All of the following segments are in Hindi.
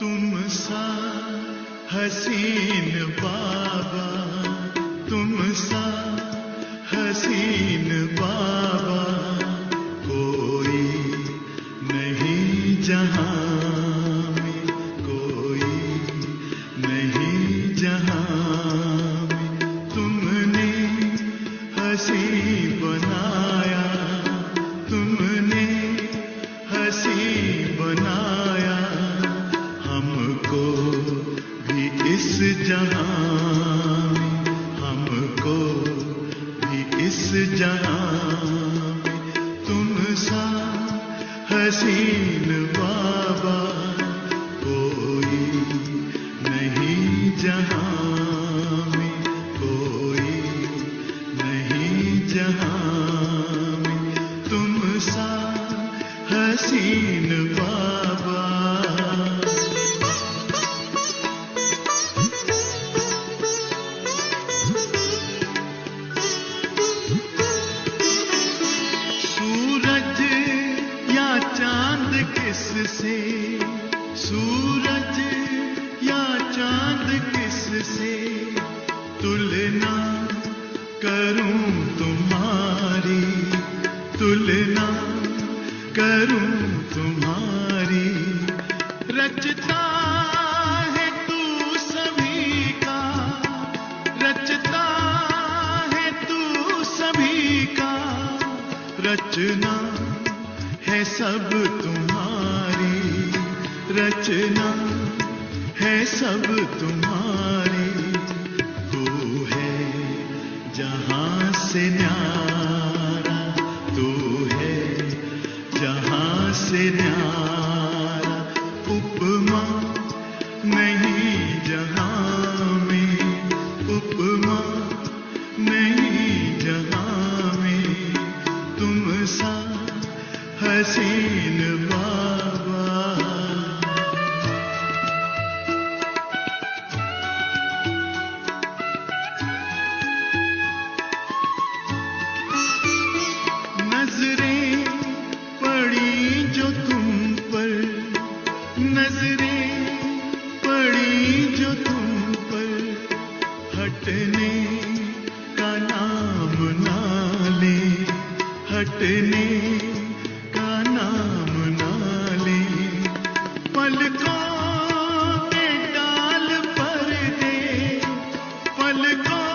तुम सा हसीन बाबा, तुम सा हसीन बाबा कोई नहीं जहां में, कोई नहीं जहां में। तुमने हंसी बनाया, तुमने हंसी बनाया हमको भी इस जहां में, हमको भी इस जहां में। तुम सा हसीन बाबा कोई नहीं जहां में, कोई नहीं जहां में। तुम सा हसीन बाबा। सूरज या चांद किससे, सूरज या चांद किससे तुलना करूं तुम्हारी, तुलना करूं तुम्हारी। रचता है तू सभी का, रचता है तू सभी का। रचना है सब तुम्हारी, रचना है सब तुम्हारी। तू है जहां से न्यारा, तू है जहां से न्यारा। उपमा नहीं जहां में, उपमा नहीं जहां में। तुम सा हसीन बाबा। नजरें पड़ी जो तुम पर, नजरें पड़ी जो तुम पर। हटने का नाम ना ले, हटने का नाम ना ले। पलकों के डाल पर दे, पलकों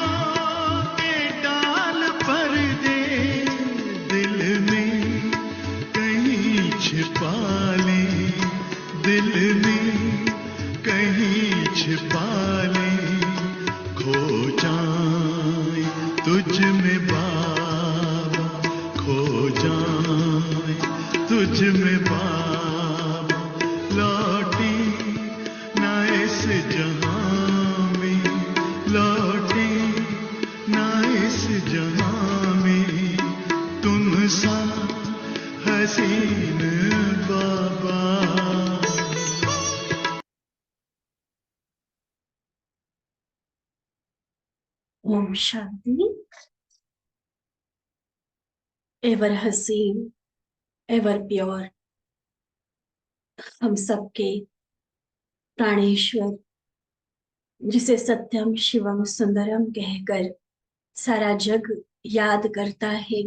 के डाल पर दे। दिल में कहीं छिपा ले, दिल में कहीं छिपा ले। खो जाए तुझ में बाबा, खो जाए तुझ में बाबा। लौटी ना इस जहां में, लौटी ना इस जहां में। तुम सा हसीन बाबा। ओम शांति। एवर हसीन, एवर प्योर, हम सबके प्राणेश्वर, जिसे सत्यम शिवम सुंदरम कहकर सारा जग याद करता है।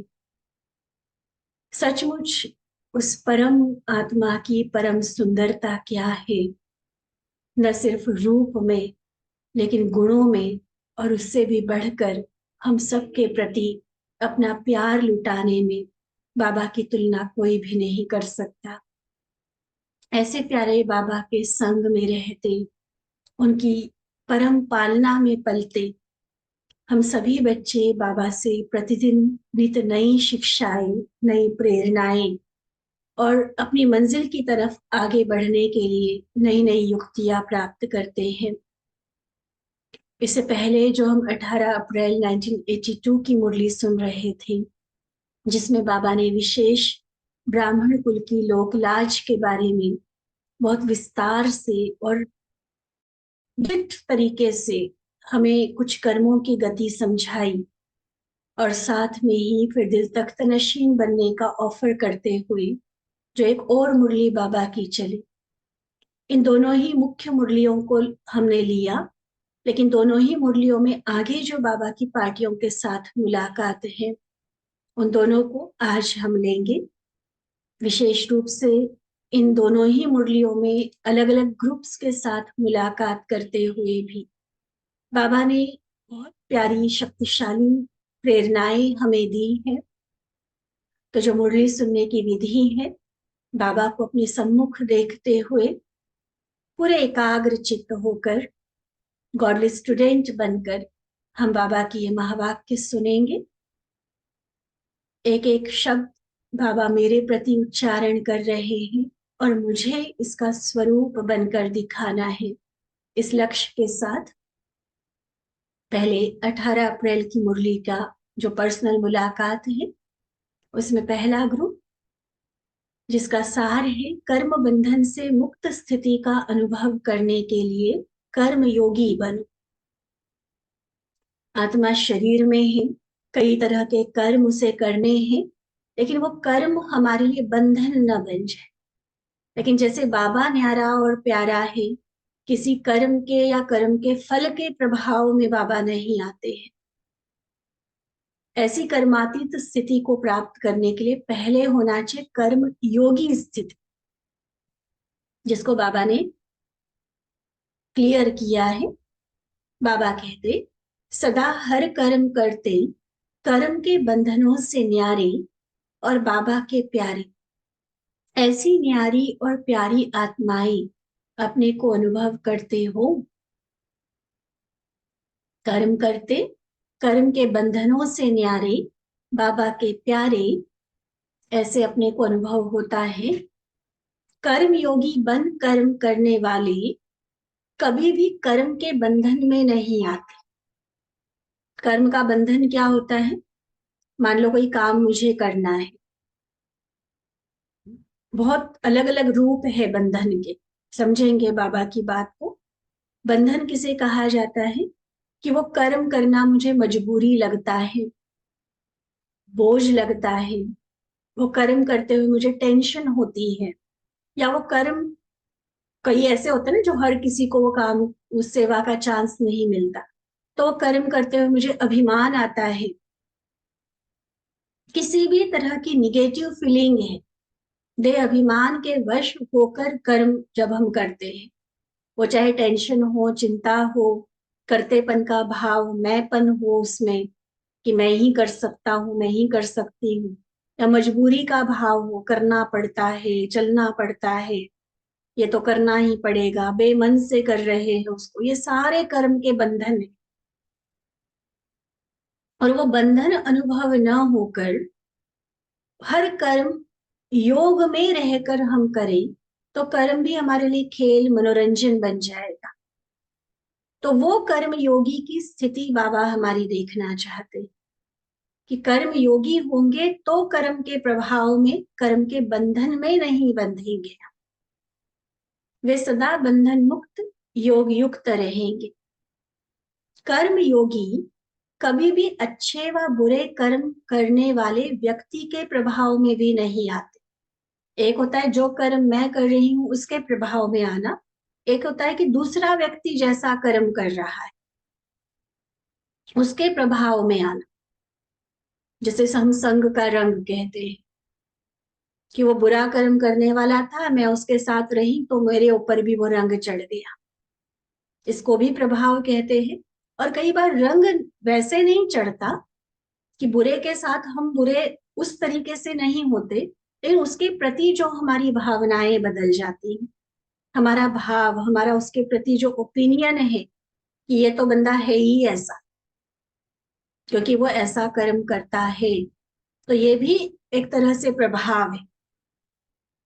सचमुच उस परम आत्मा की परम सुंदरता क्या है, न सिर्फ रूप में लेकिन गुणों में, और उससे भी बढ़कर हम सबके प्रति अपना प्यार लुटाने में बाबा की तुलना कोई भी नहीं कर सकता। ऐसे प्यारे बाबा के संग में रहते, उनकी परम पालना में पलते, हम सभी बच्चे बाबा से प्रतिदिन नित नई शिक्षाएं, नई प्रेरणाएं और अपनी मंजिल की तरफ आगे बढ़ने के लिए नई नई युक्तियां प्राप्त करते हैं। इससे पहले जो हम 18 अप्रैल 1982 की मुरली सुन रहे थे, जिसमें बाबा ने विशेष ब्राह्मण कुल की लोकलाज के बारे में बहुत विस्तार से और दिट तरीके से हमें कुछ कर्मों की गति समझाई, और साथ में ही फिर दिल तख्त नशीन बनने का ऑफर करते हुए जो एक और मुरली बाबा की चली, इन दोनों ही मुख्य मुरलियों को हमने लिया, लेकिन दोनों ही मुरलियों में आगे जो बाबा की पार्टियों के साथ मुलाकात है, उन दोनों को आज हम लेंगे। विशेष रूप से इन दोनों ही मुरलियों में अलग अलग ग्रुप्स के साथ मुलाकात करते हुए भी बाबा ने बहुत प्यारी शक्तिशाली प्रेरणाएं हमें दी हैं। तो जो मुरली सुनने की विधि है, बाबा को अपने सम्मुख देखते हुए पूरे एकाग्र चित्त होकर, गॉडली स्टूडेंट बनकर हम बाबा की ये महावाक्य सुनेंगे। एक एक शब्द बाबा मेरे प्रति उच्चारण कर रहे हैं और मुझे इसका स्वरूप बनकर दिखाना है। इस लक्ष्य के साथ पहले 18 अप्रैल की मुरली का जो पर्सनल मुलाकात है, उसमें पहला ग्रुप जिसका सार है कर्म बंधन से मुक्त स्थिति का अनुभव करने के लिए कर्म योगी बनो। आत्मा शरीर में है, कई तरह के कर्म उसे करने हैं, लेकिन वो कर्म हमारे लिए बंधन न बन जाए। लेकिन जैसे बाबा न्यारा और प्यारा है, किसी कर्म के या कर्म के फल के प्रभाव में बाबा नहीं आते हैं। ऐसी कर्मातीत स्थिति को प्राप्त करने के लिए पहले होना चाहिए कर्म योगी स्थिति, जिसको बाबा ने क्लियर किया है। बाबा कहते सदा हर कर्म करते, कर्म के बंधनों से न्यारे और बाबा के प्यारे। ऐसी न्यारी और प्यारी आत्माएं अपने को अनुभव करते हो। कर्म करते, कर्म के बंधनों से न्यारे, बाबा के प्यारे, ऐसे अपने को अनुभव होता है। कर्म योगी बन कर्म करने वाले कभी भी कर्म के बंधन में नहीं आते। कर्म का बंधन क्या होता है? मान लो कोई काम मुझे करना है, बहुत अलग अलग रूप है बंधन के, समझेंगे बाबा की बात को। बंधन किसे कहा जाता है कि वो कर्म करना मुझे मजबूरी लगता है, बोझ लगता है, वो कर्म करते हुए मुझे टेंशन होती है, या वो कर्म, कई ऐसे होते हैं ना जो हर किसी को वो काम, उस सेवा का चांस नहीं मिलता, तो वो कर्म करते हुए मुझे अभिमान आता है, किसी भी तरह की निगेटिव फीलिंग है, दे अभिमान के वश होकर कर्म जब हम करते हैं, वो चाहे टेंशन हो, चिंता हो, करतेपन का भाव, मैंपन हो उसमें कि मैं ही कर सकता हूँ, मैं ही कर सकती हूँ, या मजबूरी का भाव हो, करना पड़ता है, चलना पड़ता है, ये तो करना ही पड़ेगा, बेमन से कर रहे हैं उसको, ये सारे कर्म के बंधन है। और वो बंधन अनुभव न होकर हर कर्म योग में रहकर हम करें, तो कर्म भी हमारे लिए खेल मनोरंजन बन जाएगा। तो वो कर्म योगी की स्थिति बाबा हमारी देखना चाहते कि कर्म योगी होंगे तो कर्म के प्रभाव में, कर्म के बंधन में नहीं बंधेंगे, वे सदा बंधन मुक्त योग युक्त रहेंगे। कर्म योगी कभी भी अच्छे व बुरे कर्म करने वाले व्यक्ति के प्रभाव में भी नहीं आते। एक होता है जो कर्म मैं कर रही हूं उसके प्रभाव में आना, एक होता है कि दूसरा व्यक्ति जैसा कर्म कर रहा है उसके प्रभाव में आना। जैसे हम संग का रंग कहते हैं कि वो बुरा कर्म करने वाला था, मैं उसके साथ रही तो मेरे ऊपर भी वो रंग चढ़ गया, इसको भी प्रभाव कहते हैं। और कई बार रंग वैसे नहीं चढ़ता कि बुरे के साथ हम बुरे उस तरीके से नहीं होते, लेकिन उसके प्रति जो हमारी भावनाएं बदल जाती हैं, हमारा भाव, हमारा उसके प्रति जो ओपिनियन है कि ये तो बंदा है ही ऐसा, क्योंकि वो ऐसा कर्म करता है, तो ये भी एक तरह से प्रभाव है।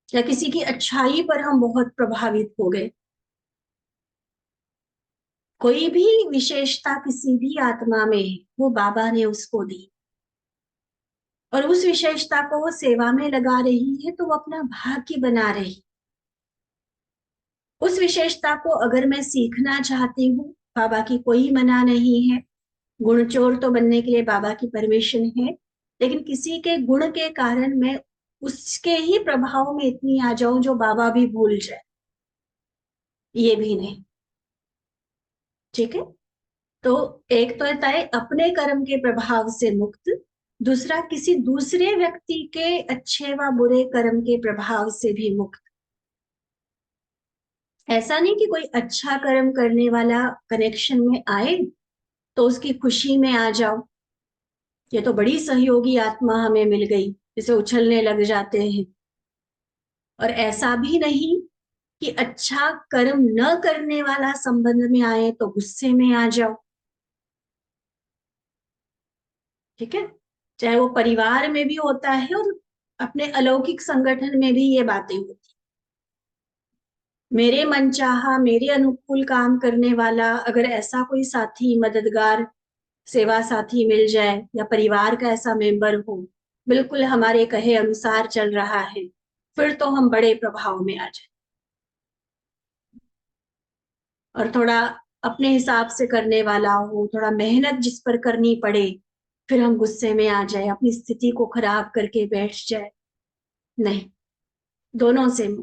या किसी की अच्छाई पर हम बहुत प्रभावित हो गए, कोई भी विशेषता किसी भी आत्मा में है, वो बाबा ने उसको दी, और उस विशेषता को वो सेवा में लगा रही है, तो वो अपना भाग्य बना रही। उस विशेषता को अगर मैं सीखना चाहती हूँ, बाबा की कोई मना नहीं है, गुणचोर तो बनने के लिए बाबा की परमिशन है, लेकिन किसी के गुण के कारण मैं उसके ही प्रभाव में इतनी आ जाऊं जो बाबा भी भूल जाए, ये भी नहीं। ठीक है, तो एक तो होता है अपने कर्म के प्रभाव से मुक्त, दूसरा किसी दूसरे व्यक्ति के अच्छे व बुरे कर्म के प्रभाव से भी मुक्त। ऐसा नहीं कि कोई अच्छा कर्म करने वाला कनेक्शन में आए तो उसकी खुशी में आ जाओ, ये तो बड़ी सहयोगी आत्मा हमें मिल गई, जिसे उछलने लग जाते हैं। और ऐसा भी नहीं कि अच्छा कर्म न करने वाला संबंध में आए तो गुस्से में आ जाओ। ठीक है, चाहे वो परिवार में भी होता है और अपने अलौकिक संगठन में भी ये बातें होती। मेरे मनचाहा मेरे अनुकूल काम करने वाला अगर ऐसा कोई साथी, मददगार, सेवा साथी मिल जाए, या परिवार का ऐसा मेंबर हो, बिल्कुल हमारे कहे अनुसार चल रहा है, फिर तो हम बड़े प्रभाव में आ जाए। और थोड़ा अपने हिसाब से करने वाला हो, थोड़ा मेहनत जिस पर करनी पड़े, फिर हम गुस्से में आ जाए, अपनी स्थिति को खराब करके बैठ जाए। नहीं, दोनों से।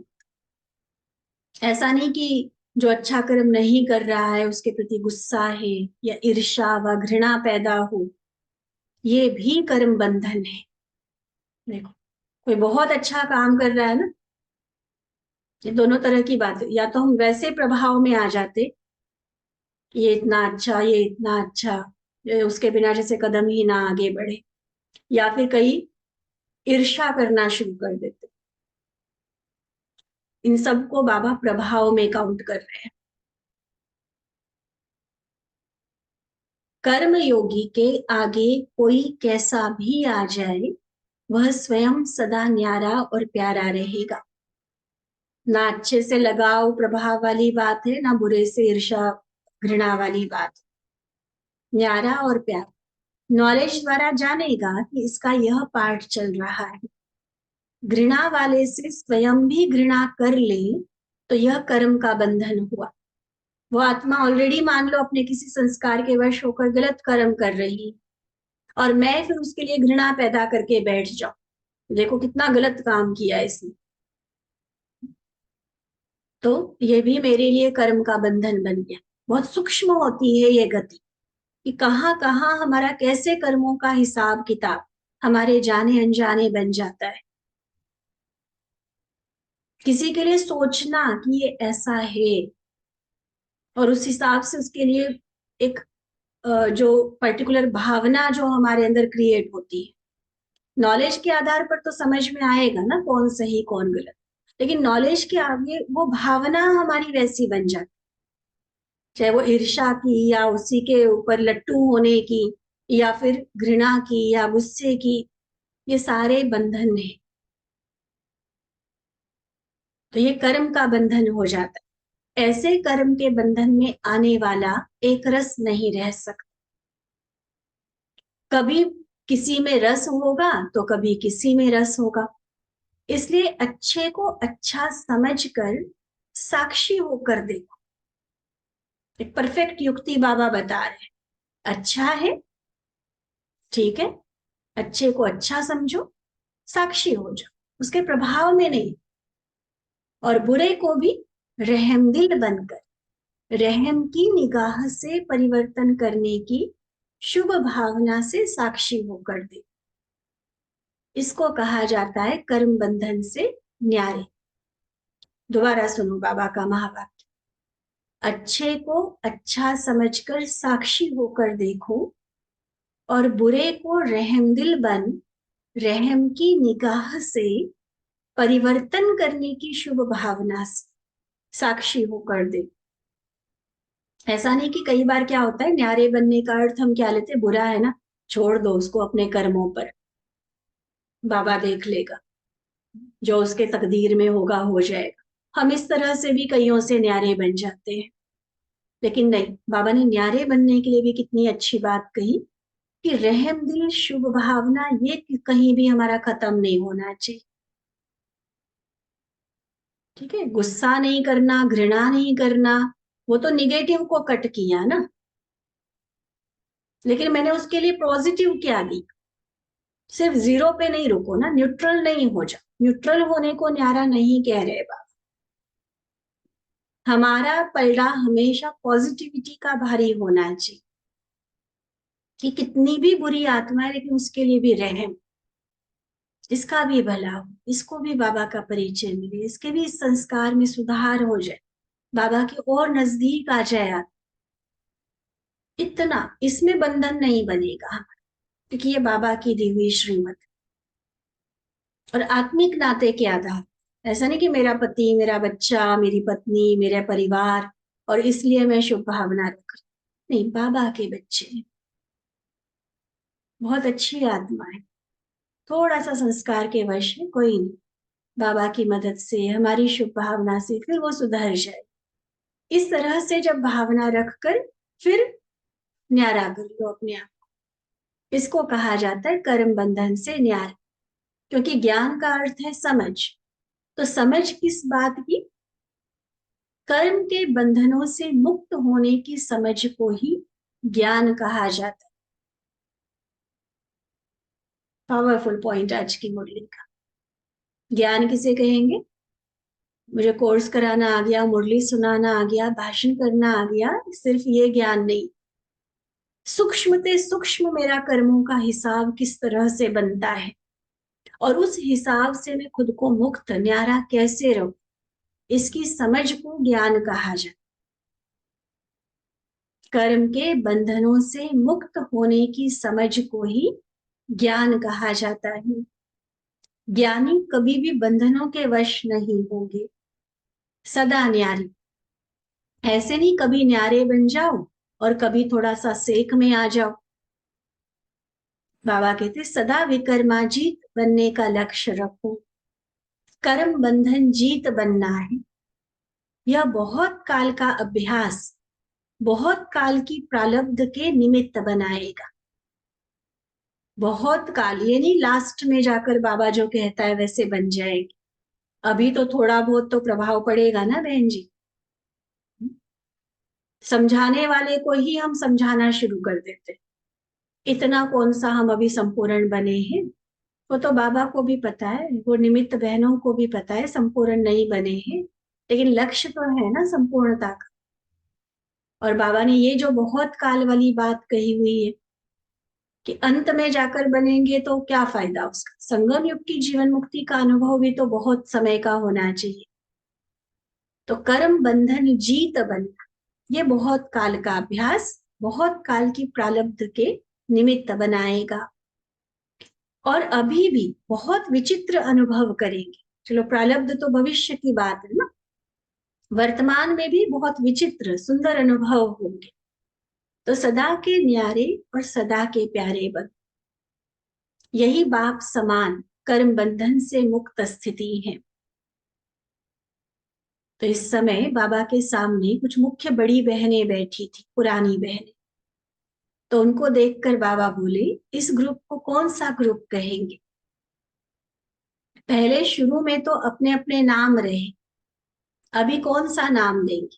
ऐसा नहीं कि जो अच्छा कर्म नहीं कर रहा है उसके प्रति गुस्सा है या ईर्ष्या व घृणा पैदा हो, ये भी कर्म बंधन है। देखो, कोई बहुत अच्छा काम कर रहा है ना, ये दोनों तरह की बात है। या तो हम वैसे प्रभाव में आ जाते कि ये इतना अच्छा, ये इतना अच्छा, ये उसके बिना जैसे कदम ही ना आगे बढ़े, या फिर कई ईर्ष्या करना शुरू कर देते। इन सबको बाबा प्रभाव में काउंट कर रहे हैं। कर्म योगी के आगे कोई कैसा भी आ जाए, वह स्वयं सदा न्यारा और प्यारा रहेगा। ना अच्छे से लगाव प्रभाव वाली बात है, ना बुरे से ईर्ष्या घृणा वाली बात। न्यारा और प्यार नॉलेज द्वारा जानेगा कि इसका यह पार्ट चल रहा है। घृणा वाले से स्वयं भी घृणा कर ले तो यह कर्म का बंधन हुआ। वो आत्मा ऑलरेडी मान लो अपने किसी संस्कार के वश होकर गलत कर्म कर रही है, और मैं फिर उसके लिए घृणा पैदा करके बैठ जाऊं, देखो कितना गलत काम किया इसने, तो ये भी मेरे लिए कर्म का बंधन बन गया। बहुत सूक्ष्म होती है ये गति, कि कहाँ कहाँ हमारा कैसे कर्मों का हिसाब किताब हमारे जाने अनजाने बन जाता है। किसी के लिए सोचना कि ये ऐसा है, और उस हिसाब से उसके लिए एक जो पर्टिकुलर भावना जो हमारे अंदर क्रिएट होती है। नॉलेज के आधार पर तो समझ में आएगा ना कौन सही कौन गलत, लेकिन नॉलेज के आगे वो भावना हमारी वैसी बन जाती, चाहे वो ईर्ष्या की या उसी के ऊपर लट्टू होने की, या फिर घृणा की या गुस्से की, ये सारे बंधन है। तो ये कर्म का बंधन हो जाता है। ऐसे कर्म के बंधन में आने वाला एक रस नहीं रह सकता। कभी किसी में रस होगा तो कभी किसी में रस होगा। इसलिए अच्छे को अच्छा समझकर साक्षी होकर देखो। एक परफेक्ट युक्ति बाबा बता रहे हैं। अच्छा है, ठीक है, अच्छे को अच्छा समझो, साक्षी हो जाओ, उसके प्रभाव में नहीं। और बुरे को भी रहमदिल बनकर रहम की निगाह से परिवर्तन करने की शुभ भावना से साक्षी होकर दे। इसको कहा जाता है कर्म बंधन से न्यारे। दोबारा सुनो बाबा का महावाक्य। अच्छे को अच्छा समझकर साक्षी होकर देखो, और बुरे को रहमदिल बन रहम की निगाह से परिवर्तन करने की शुभ भावना से साक्षी होकर दे। ऐसा नहीं कि कई बार क्या होता है, न्यारे बनने का अर्थ हम क्या लेते, बुरा है ना, छोड़ दो उसको, अपने कर्मों पर बाबा देख लेगा, जो उसके तकदीर में होगा हो जाएगा। हम इस तरह से भी कईयों से न्यारे बन जाते हैं। लेकिन नहीं, बाबा ने न्यारे बनने के लिए भी कितनी अच्छी बात कही, कि रहम दिल शुभ भावना ये कहीं भी हमारा खत्म नहीं होना चाहिए। ठीक है, गुस्सा नहीं करना, घृणा नहीं करना, वो तो निगेटिव को कट किया ना, लेकिन मैंने उसके लिए पॉजिटिव क्या दी। सिर्फ जीरो पे नहीं रुको ना, न्यूट्रल नहीं हो जाओ। न्यूट्रल होने को न्यारा नहीं कह रहे बाबा। हमारा पलड़ा हमेशा पॉजिटिविटी का भारी होना चाहिए, कि कितनी भी बुरी आत्मा है लेकिन उसके लिए भी रहम, इसका भी भला हो, इसको भी बाबा का परिचय मिले, इसके भी इस संस्कार में सुधार हो जाए, बाबा के और नजदीक आ जाए इतना इसमें बंधन नहीं बनेगा, क्योंकि ये बाबा की दी हुई श्रीमत और आत्मिक नाते के आधार। ऐसा नहीं कि मेरा पति, मेरा बच्चा, मेरी पत्नी, मेरा परिवार और इसलिए मैं शुभ भावना रख रही, नहीं, बाबा के बच्चे बहुत अच्छी आत्मा है, थोड़ा सा संस्कार के वश है, कोई नहीं, बाबा की मदद से, हमारी शुभ भावना से फिर वो सुधर जाए। इस तरह से जब भावना रखकर फिर न्यारा कर लो अपने आप, इसको कहा जाता है कर्म बंधन से न्यारा। क्योंकि ज्ञान का अर्थ है समझ, तो समझ किस बात की? कर्म के बंधनों से मुक्त होने की समझ को ही ज्ञान कहा जाता है। पावरफुल पॉइंट आज की मुरली का। ज्ञान किसे कहेंगे? मुझे कोर्स कराना आ गया, मुरली सुनाना आ गया, भाषण करना आ गया, सिर्फ ये ज्ञान नहीं, सूक्ष्म से सूक्ष्म मेरा कर्मों का हिसाब किस तरह से बनता है और उस हिसाब से मैं खुद को मुक्त न्यारा कैसे रहूं, इसकी समझ को ज्ञान कहा जाता है। कर्म के बंधनों से मुक्त होने की समझ को ही ज्ञान कहा जाता है। ज्ञानी कभी भी बंधनों के वश नहीं होंगे, सदा न्यारी। ऐसे नहीं कभी न्यारे बन जाओ और कभी थोड़ा सा सेक में आ जाओ। बाबा कहते सदा विकर्माजीत बनने का लक्ष्य रखो, कर्म बंधन जीत बनना है। यह बहुत काल का अभ्यास, बहुत काल की प्रारब्ध के निमित्त बनाएगा। बहुत काल, ये नहीं लास्ट में जाकर बाबा जो कहता है वैसे बन जाएगी, अभी तो थोड़ा बहुत तो प्रभाव पड़ेगा ना बहन जी। समझाने वाले को ही हम समझाना शुरू कर देते, इतना कौन सा हम अभी संपूर्ण बने हैं। वो तो बाबा को भी पता है, वो निमित्त बहनों को भी पता है संपूर्ण नहीं बने हैं, लेकिन लक्ष्य तो है ना संपूर्णता का। और बाबा ने ये जो बहुत काल वाली बात कही हुई है कि अंत में जाकर बनेंगे तो क्या फायदा उसका, संगम युग की जीवन मुक्ति का अनुभव भी तो बहुत समय का होना चाहिए। तो कर्म बंधन जीत बनना, ये बहुत काल का अभ्यास, बहुत काल की प्रारब्ध के निमित्त बनाएगा। और अभी भी बहुत विचित्र अनुभव करेंगे। चलो प्रारब्ध तो भविष्य की बात है ना, वर्तमान में भी बहुत विचित्र सुंदर अनुभव होंगे। तो सदा के न्यारे और सदा के प्यारे बन, यही बाप समान कर्म बंधन से मुक्त स्थिति है। तो इस समय बाबा के सामने कुछ मुख्य बड़ी बहनें बैठी थी, पुरानी बहनें। तो उनको देखकर बाबा बोले इस ग्रुप को कौन सा ग्रुप कहेंगे? पहले शुरू में तो अपने अपने नाम रहे, अभी कौन सा नाम देंगे?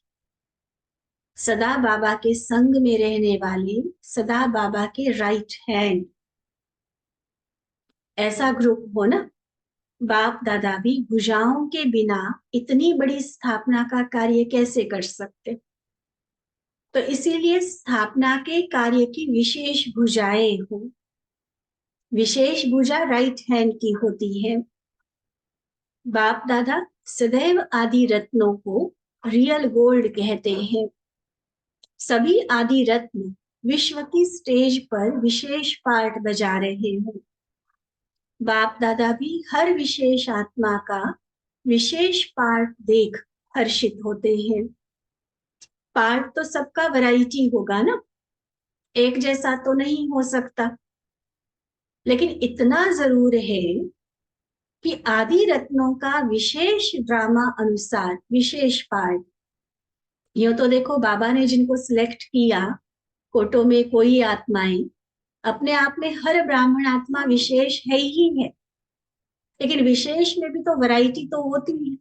सदा बाबा के संग में रहने वाले, सदा बाबा के राइट हैंड, ऐसा ग्रुप हो ना। बाप दादा भी भुजाओं के बिना इतनी बड़ी स्थापना का कार्य कैसे कर सकते? तो इसीलिए स्थापना के कार्य की विशेष भुजाएं हो, विशेष भुजा राइट हैंड की होती है। बाप दादा सदैव आदि रत्नों को रियल गोल्ड कहते हैं। सभी आदि रत्न विश्व की स्टेज पर विशेष पार्ट बजा रहे हैं। बाप दादा भी हर विशेष आत्मा का विशेष पार्ट देख हर्षित होते हैं। पार्ट तो सबका वैरायटी होगा ना, एक जैसा तो नहीं हो सकता, लेकिन इतना जरूर है कि आदि रत्नों का विशेष ड्रामा अनुसार विशेष पार्ट। यूं तो देखो बाबा ने जिनको सिलेक्ट किया कोटो में कोई आत्माएं, अपने आप में हर ब्राह्मण आत्मा विशेष है ही है, लेकिन विशेष में भी तो वैरायटी तो होती है।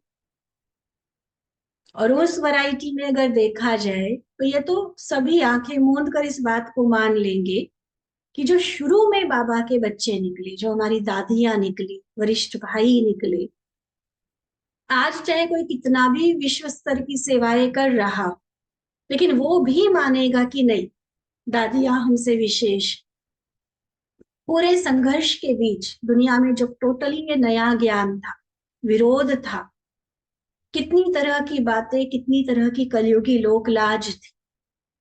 और उस वैरायटी में अगर देखा जाए तो ये तो सभी आंखें मूंद कर इस बात को मान लेंगे कि जो शुरू में बाबा के बच्चे निकले, जो हमारी दादियां निकली, वरिष्ठ भाई निकले, आज चाहे कोई कितना भी विश्व स्तर की सेवाएं कर रहा, लेकिन वो भी मानेगा कि नहीं, दादियां हमसे विशेष। पूरे संघर्ष के बीच दुनिया में जो टोटली ये नया ज्ञान था, विरोध था, कितनी तरह की बातें, कितनी तरह की कलयुगी लोक लाज थी,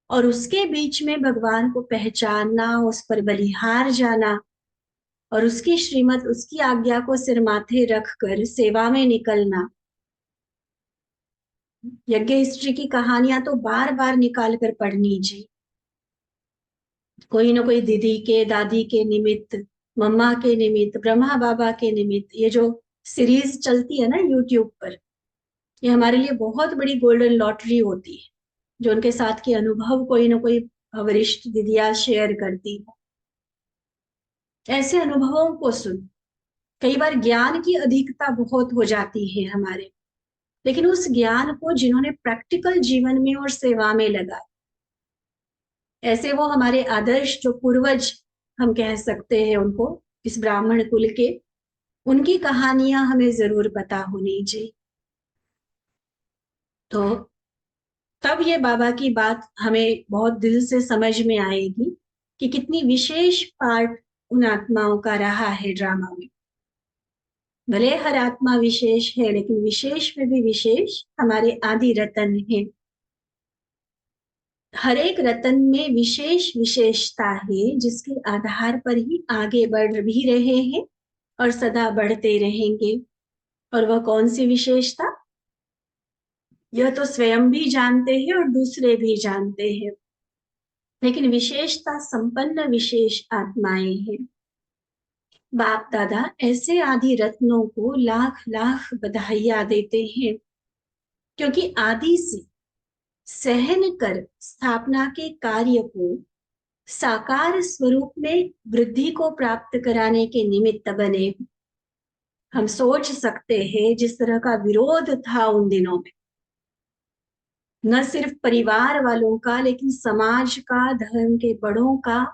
और उसके बीच में भगवान को पहचानना, उस पर बलिहार जाना और उसकी श्रीमत, उसकी आज्ञा को सिर माथे रख कर सेवा में निकलना। यज्ञ हिस्ट्री की कहानियां तो बार बार निकाल कर पढ़नी चाहिए। कोई ना कोई दीदी के, दादी के निमित्त, मम्मा के निमित्त, ब्रह्मा बाबा के निमित्त, ये जो सीरीज चलती है ना यूट्यूब पर, ये हमारे लिए बहुत बड़ी गोल्डन लॉटरी होती है, जो उनके साथ के अनुभव कोई ना कोई वरिष्ठ दीदियां शेयर करती है। ऐसे अनुभवों को सुन, कई बार ज्ञान की अधिकता बहुत हो जाती है हमारे, लेकिन उस ज्ञान को जिन्होंने प्रैक्टिकल जीवन में और सेवा में लगाया, ऐसे वो हमारे आदर्श जो पूर्वज हम कह सकते हैं उनको, इस ब्राह्मण कुल के, उनकी कहानियां हमें जरूर पता होनी चाहिए। तो तब ये बाबा की बात हमें बहुत दिल से समझ में आएगी कि कितनी विशेष पार्ट उन आत्माओं का रहा है ड्रामा में। भले हर आत्मा विशेष है, लेकिन विशेष में भी विशेष हमारे आदि रतन है। हर एक रतन में विशेष विशेषता है, जिसके आधार पर ही आगे बढ़ भी रहे हैं और सदा बढ़ते रहेंगे। और वह कौन सी विशेषता, यह तो स्वयं भी जानते हैं और दूसरे भी जानते हैं, लेकिन विशेषता संपन्न विशेष आत्माएं हैं। बाप दादा ऐसे आदि रत्नों को लाख लाख बधाइयां देते हैं, क्योंकि आदि से सहन कर स्थापना के कार्य को साकार स्वरूप में वृद्धि को प्राप्त कराने के निमित्त बने। हम सोच सकते हैं जिस तरह का विरोध था उन दिनों में, न सिर्फ परिवार वालों का, लेकिन समाज का, धर्म के बड़ों का,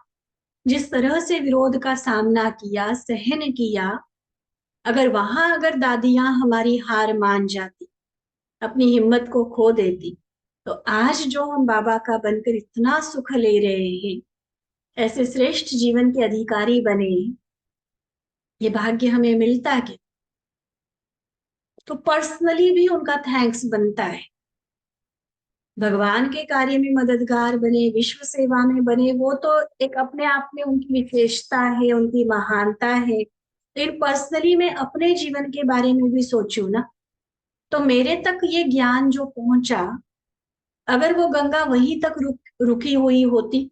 जिस तरह से विरोध का सामना किया, सहन किया। अगर दादियां हमारी हार मान जाती, अपनी हिम्मत को खो देती, तो आज जो हम बाबा का बनकर इतना सुख ले रहे हैं, ऐसे श्रेष्ठ जीवन के अधिकारी बने, ये भाग्य हमें मिलता क्या? तो पर्सनली भी उनका थैंक्स बनता है। भगवान के कार्य में मददगार बने, विश्व सेवा में बने, वो तो एक अपने आप में उनकी विशेषता है, उनकी महानता है। लेकिन पर्सनली मैं अपने जीवन के बारे में भी सोचूं ना, तो मेरे तक ये ज्ञान जो पहुंचा, अगर वो गंगा वहीं तक रुकी हुई होती,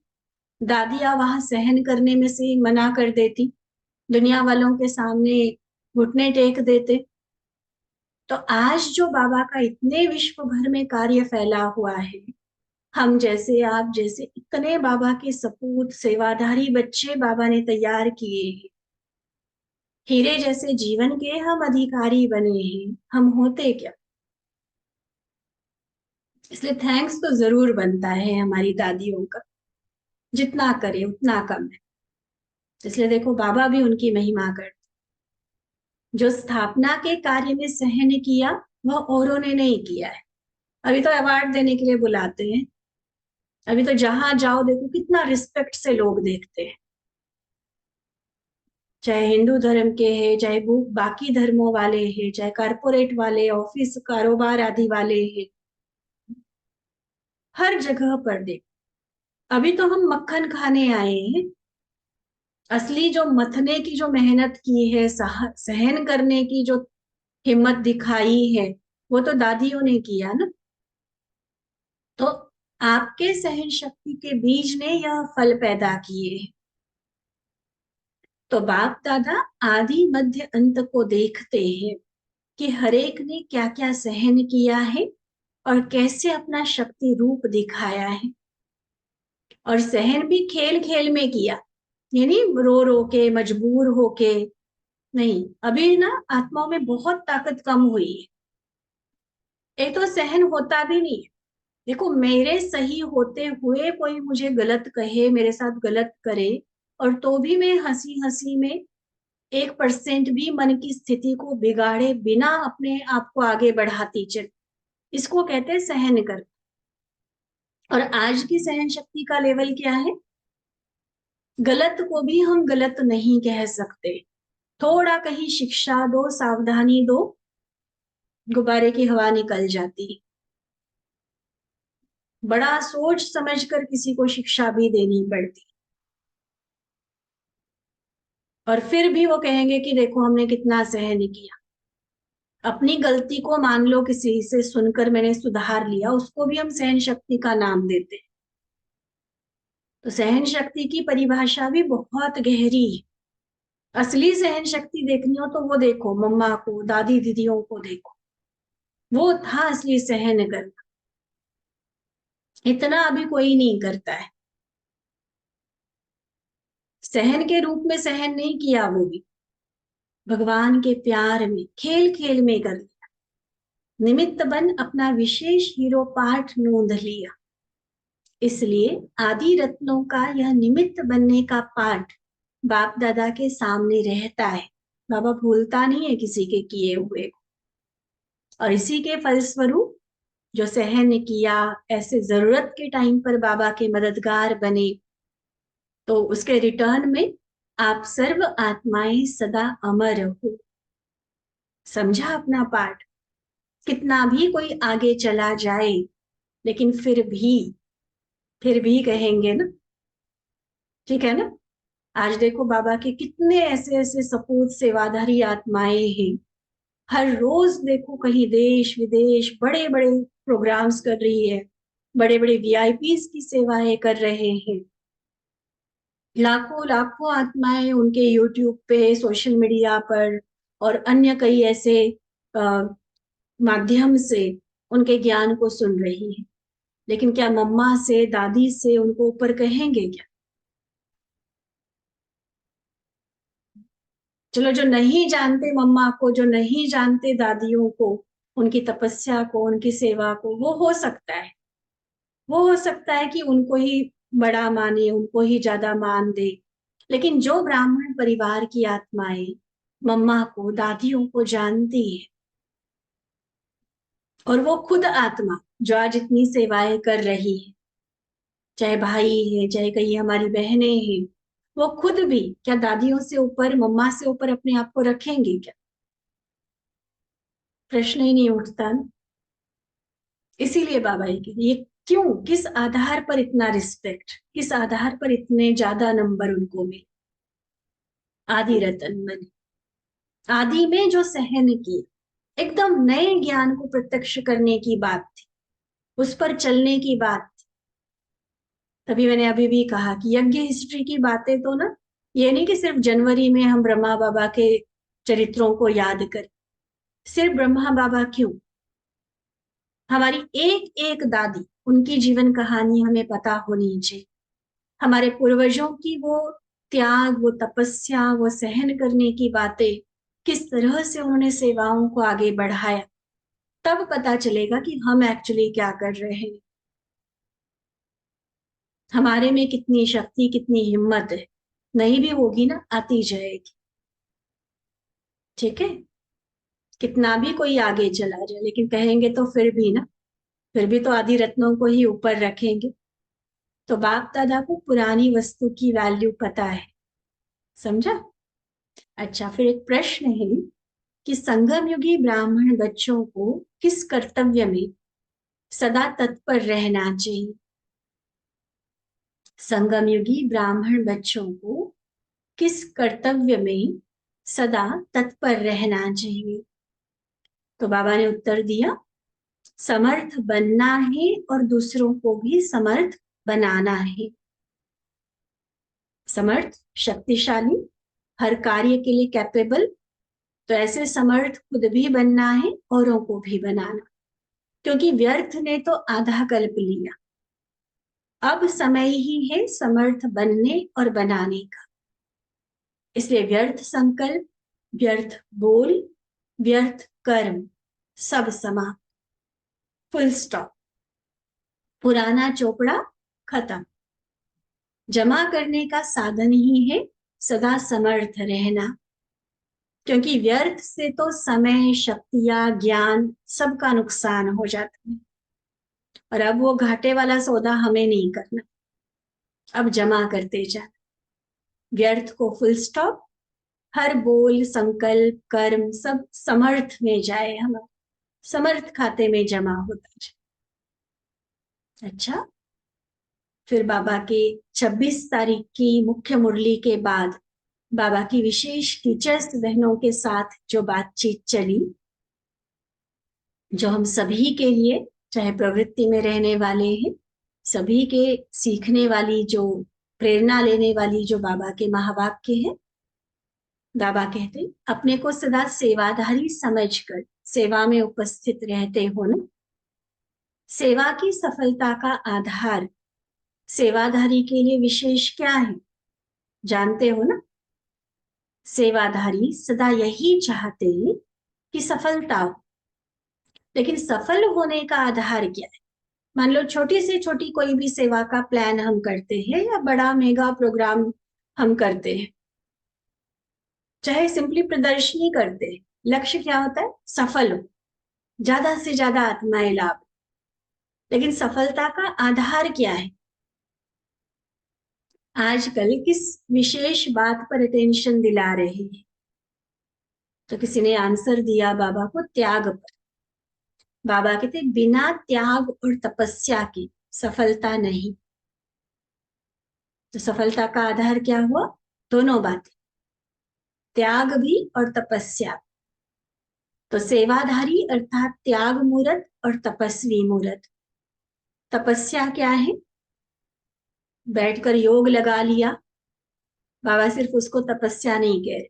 दादियां वहां सहन करने में से मना कर देती, दुनिया वालों के सामने घुटने टेक देते, तो आज जो बाबा का इतने विश्व भर में कार्य फैला हुआ है, हम जैसे, आप जैसे इतने बाबा के सपूत सेवाधारी बच्चे बाबा ने तैयार किए हैं, हीरे जैसे जीवन के हम अधिकारी बने हैं, हम होते क्या? इसलिए थैंक्स तो जरूर बनता है हमारी दादियों का, जितना करे उतना कम है। इसलिए देखो बाबा भी उनकी महिमा करते, जो स्थापना के कार्य में सहन किया, वह औरों ने नहीं किया है। अभी तो अवार्ड देने के लिए बुलाते हैं, अभी तो जहां जाओ देखो कितना रिस्पेक्ट से लोग देखते हैं, चाहे हिंदू धर्म के हैं, चाहे बाकी धर्मों वाले हैं, चाहे कारपोरेट वाले, ऑफिस कारोबार आदि वाले हैं, हर जगह पर देख। अभी तो हम मक्खन खाने आए हैं, असली जो मथने की जो मेहनत की है, सहन करने की जो हिम्मत दिखाई है, वो तो दादियों ने किया ना। तो आपके सहन शक्ति के बीज ने यह फल पैदा किए। तो बाप दादा आदि मध्य अंत को देखते हैं कि हरेक ने क्या क्या सहन किया है और कैसे अपना शक्ति रूप दिखाया है, और सहन भी खेल खेल में किया, यानी रो रो के, मजबूर होके नहीं। अभी ना आत्माओं में बहुत ताकत कम हुई है, एक तो सहन होता भी नहीं है। देखो मेरे सही होते हुए कोई मुझे गलत कहे, मेरे साथ गलत करे, और तो भी मैं हंसी हंसी में 1% भी मन की स्थिति को बिगाड़े बिना अपने आप को आगे बढ़ाती चल, इसको कहते हैं सहन कर। और आज की सहन शक्ति का लेवल क्या है? गलत को भी हम गलत नहीं कह सकते, थोड़ा कहीं शिक्षा दो, सावधानी दो, गुब्बारे की हवा निकल जाती। बड़ा सोच समझकर किसी को शिक्षा भी देनी पड़ती, और फिर भी वो कहेंगे कि देखो हमने कितना सहन किया। अपनी गलती को मान लो किसी से सुनकर मैंने सुधार लिया, उसको भी हम सहन शक्ति का नाम देते हैं। तो सहन शक्ति की परिभाषा भी बहुत गहरी है। असली सहन शक्ति देखनी हो तो वो देखो, मम्मा को, दादी दीदियों को देखो, वो था असली सहन करना। इतना अभी कोई नहीं करता है। सहन के रूप में सहन नहीं किया, वो भी भगवान के प्यार में, खेल खेल में कर लिया। निमित्त बन अपना विशेष हीरो पाठ नोंद लिया। इसलिए आदि रत्नों का यह निमित्त बनने का पाठ बाप दादा के सामने रहता है। बाबा भूलता नहीं है किसी के किए हुए को। और इसी के फलस्वरूप जो सहन किया, ऐसे जरूरत के टाइम पर बाबा के मददगार बने, तो उसके रिटर्न में आप सर्व आत्माएं सदा अमर हो। समझा अपना पाठ? कितना भी कोई आगे चला जाए, लेकिन फिर भी कहेंगे ना, ठीक है ना। आज देखो बाबा के कितने ऐसे ऐसे सपूत सेवाधारी आत्माएं हैं। हर रोज देखो कहीं देश विदेश बड़े बड़े प्रोग्राम्स कर रही है, बड़े बड़े वीआईपीज की सेवाएं कर रहे हैं। लाखों लाखों आत्माएं उनके यूट्यूब पे, सोशल मीडिया पर और अन्य कई ऐसे माध्यम से उनके ज्ञान को सुन रही है। लेकिन क्या मम्मा से, दादी से उनको ऊपर कहेंगे क्या? चलो, जो नहीं जानते मम्मा को, जो नहीं जानते दादियों को, उनकी तपस्या को, उनकी सेवा को, वो हो सकता है, वो हो सकता है कि उनको ही बड़ा माने, उनको ही ज्यादा मान दे। लेकिन जो ब्राह्मण परिवार की आत्माएं मम्मा को, दादियों को जानती है, और वो खुद आत्मा जो आज इतनी सेवाएं कर रही है, चाहे भाई है, चाहे कहीं हमारी बहनें हैं, वो खुद भी क्या दादियों से ऊपर, मम्मा से ऊपर अपने आप को रखेंगे क्या? प्रश्न ही नहीं उठता ना। इसीलिए बाबा ये कहते, ये क्यों, किस आधार पर इतना रिस्पेक्ट, किस आधार पर इतने ज्यादा नंबर उनको मिले? आदि रतन मन, आदि में जो सहन किया, एकदम नए ज्ञान को प्रत्यक्ष करने की बात थी, उस पर चलने की बात थी। तभी मैंने अभी भी कहा कि यज्ञ हिस्ट्री की बातें तो ना, ये नहीं कि सिर्फ जनवरी में हम ब्रह्मा बाबा के चरित्रों को याद करें। सिर्फ ब्रह्मा बाबा क्यों, हमारी एक एक दादी, उनकी जीवन कहानी हमें पता होनी चाहिए। हमारे पूर्वजों की वो त्याग, वो तपस्या, वो सहन करने की बातें, किस तरह से उन्होंने सेवाओं को आगे बढ़ाया, तब पता चलेगा कि हम एक्चुअली क्या कर रहे हैं, हमारे में कितनी शक्ति, कितनी हिम्मत है। नहीं भी होगी ना, आती जाएगी। ठीक है, कितना भी कोई आगे चला जाए, लेकिन कहेंगे तो फिर भी ना, फिर भी तो आदि रत्नों को ही ऊपर रखेंगे। तो बाप दादा को पुरानी वस्तु की वैल्यू पता है। समझा? अच्छा, फिर एक प्रश्न है कि संगम युगी ब्राह्मण बच्चों को किस कर्तव्य में सदा तत्पर रहना चाहिए? संगम युगी ब्राह्मण बच्चों को किस कर्तव्य में सदा तत्पर रहना चाहिए? तो बाबा ने उत्तर दिया, समर्थ बनना है और दूसरों को भी समर्थ बनाना है। समर्थ, शक्तिशाली, हर कार्य के लिए कैपेबल, तो ऐसे समर्थ खुद भी बनना है, औरों को भी बनाना। क्योंकि व्यर्थ ने तो आधा कल्प लिया, अब समय ही है समर्थ बनने और बनाने का। इसलिए व्यर्थ संकल्प, व्यर्थ बोल, व्यर्थ कर्म, सब समाप्त, फुल स्टॉप। पुराना चोपड़ा खत्म। जमा करने का साधन ही है सदा समर्थ रहना। क्योंकि व्यर्थ से तो समय, शक्तियां, ज्ञान सबका नुकसान हो जाता है। और अब वो घाटे वाला सौदा हमें नहीं करना, अब जमा करते जाना। व्यर्थ को फुल स्टॉप, हर बोल, संकल्प, कर्म सब समर्थ में जाए, हमारे समर्थ खाते में जमा होता जाए। अच्छा, फिर बाबा के 26 तारीख की मुख्य मुरली के बाद बाबा की विशेष टीचर्स बहनों के साथ जो बातचीत चली, जो हम सभी के लिए, चाहे प्रवृत्ति में रहने वाले हैं, सभी के सीखने वाली, जो प्रेरणा लेने वाली जो बाबा के महावाक्य है। बाबा कहते अपने को सदा सेवाधारी समझकर सेवा में उपस्थित रहते हो ना। सेवा की सफलता का आधार सेवाधारी के लिए विशेष क्या है, जानते हो ना। सेवाधारी सदा यही चाहते हैं कि सफलता हो, लेकिन सफल होने का आधार क्या है। मान लो छोटी से छोटी कोई भी सेवा का प्लान हम करते हैं या बड़ा मेगा प्रोग्राम हम करते हैं, चाहे सिंपली प्रदर्शनी करते हैं, लक्ष्य क्या होता है, सफल हो, ज्यादा से ज्यादा आत्माएं लाभ। लेकिन सफलता का आधार क्या है। आजकल किस विशेष बात पर अटेंशन दिला रहे हैं, तो किसी ने आंसर दिया बाबा को, त्याग पर। बाबा कहते बिना त्याग और तपस्या की सफलता नहीं। तो सफलता का आधार क्या हुआ, दोनों बातें, त्याग भी और तपस्या। तो सेवाधारी अर्थात त्याग मूर्त और तपस्वी मूर्त। तपस्या क्या है, बैठकर योग लगा लिया, बाबा सिर्फ उसको तपस्या नहीं कह रहे।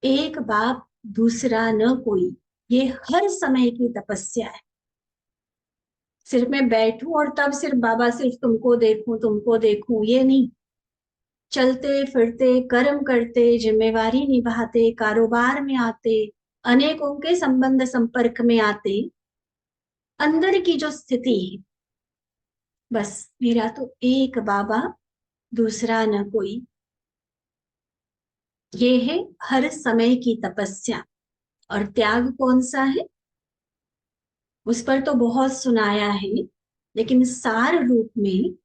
एक बाप दूसरा न कोई, ये हर समय की तपस्या है। सिर्फ मैं बैठूं और तब सिर्फ बाबा सिर्फ तुमको देखूं, ये नहीं। चलते फिरते, कर्म करते, जिम्मेवारी निभाते, कारोबार में आते, अनेकों के संबंध संपर्क में आते, अंदर की जो स्थिति है, बस मेरा तो एक बाबा दूसरा न कोई, ये है हर समय की तपस्या। और त्याग कौन सा है, उस पर तो बहुत सुनाया है, लेकिन सार रूप में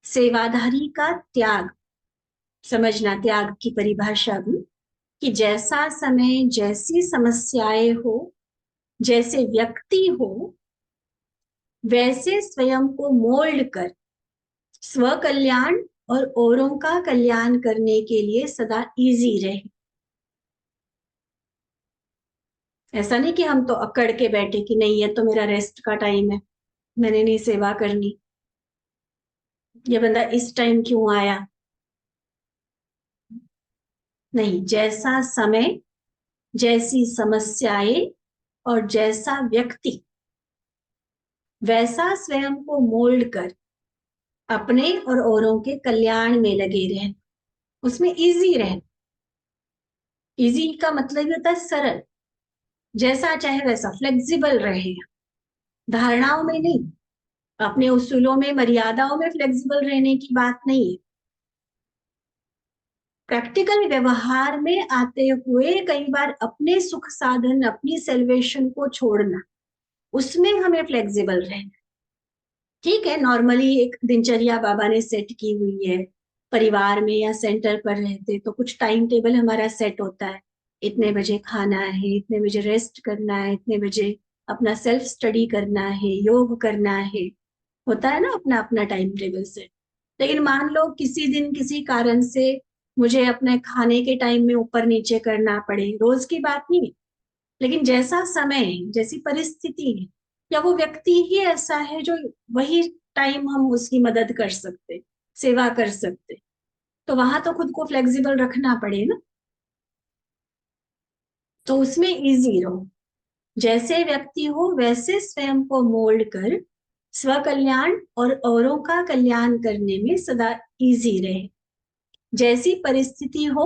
सेवाधारी का त्याग समझना। त्याग की परिभाषा भी कि जैसा समय, जैसी समस्याएं हो, जैसे व्यक्ति हो, वैसे स्वयं को मोल्ड कर स्व कल्याण और औरों का कल्याण करने के लिए सदा इजी रहे। ऐसा नहीं कि हम तो अकड़ के बैठे कि नहीं ये तो मेरा रेस्ट का टाइम है, मैंने नहीं सेवा करनी, ये बंदा इस टाइम क्यों आया। नहीं, जैसा समय, जैसी समस्याएं और जैसा व्यक्ति, वैसा स्वयं को मोल्ड कर अपने और औरों के कल्याण में लगे रहना, उसमें इजी रहना। इजी का मतलब होता है सरल, जैसा चाहे वैसा, फ्लेक्सिबल रहे, धारणाओं में नहीं, अपने उसूलों में, मर्यादाओं में फ्लेक्सिबल रहने की बात नहीं है। प्रैक्टिकल व्यवहार में आते हुए कई बार अपने सुख साधन, अपनी सेल्वेशन को छोड़ना, उसमें हमें फ्लेक्सिबल रहना। ठीक है, नॉर्मली एक दिनचर्या बाबा ने सेट की हुई है, परिवार में या सेंटर पर रहते तो कुछ टाइम टेबल हमारा सेट होता है, इतने बजे खाना है, इतने बजे रेस्ट करना है, इतने बजे अपना सेल्फ स्टडी करना है, योग करना है, होता है ना अपना अपना टाइम टेबल सेट। लेकिन मान लो किसी दिन किसी कारण से मुझे अपने खाने के टाइम में ऊपर नीचे करना पड़े, रोज की बात नहीं, लेकिन जैसा समय है, जैसी परिस्थिति है, या वो व्यक्ति ही ऐसा है जो वही टाइम हम उसकी मदद कर सकते, सेवा कर सकते, तो वहां तो खुद को फ्लेक्सिबल रखना पड़े ना। तो उसमें इजी रहो, जैसे व्यक्ति हो वैसे स्वयं को मोल्ड कर स्व कल्याण और औरों का कल्याण करने में सदा इजी रहे। जैसी परिस्थिति हो,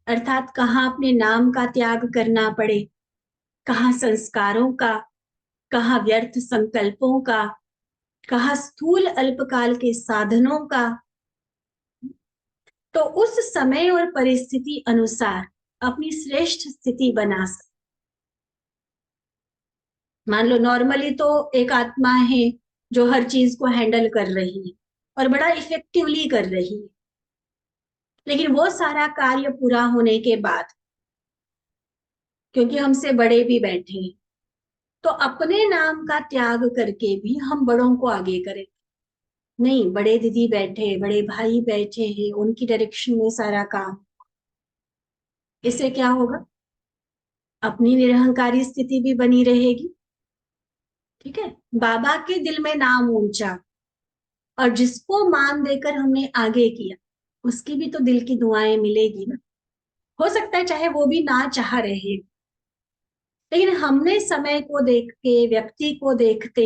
अर्थात कहाँ अपने नाम का त्याग करना पड़े, कहाँ संस्कारों का, कहाँ व्यर्थ संकल्पों का, कहाँ स्थूल अल्पकाल के साधनों का, तो उस समय और परिस्थिति अनुसार अपनी श्रेष्ठ स्थिति बना सकते। मान लो नॉर्मली तो एक आत्मा है जो हर चीज को हैंडल कर रही है और बड़ा इफेक्टिवली कर रही है, लेकिन वो सारा कार्य पूरा होने के बाद, क्योंकि हमसे बड़े भी बैठे हैं, तो अपने नाम का त्याग करके भी हम बड़ों को आगे करें। नहीं, बड़े दीदी बैठे, बड़े भाई बैठे हैं, उनकी डायरेक्शन में सारा काम। इससे क्या होगा? अपनी निरहंकारी स्थिति भी बनी रहेगी। ठीक है, बाबा के दिल में नाम ऊंचा, और जिसको मान देकर हमने आगे किया उसकी भी तो दिल की दुआएं मिलेगी ना। हो सकता है चाहे वो भी ना चाह रहे, लेकिन हमने समय को देख के, व्यक्ति को देखते,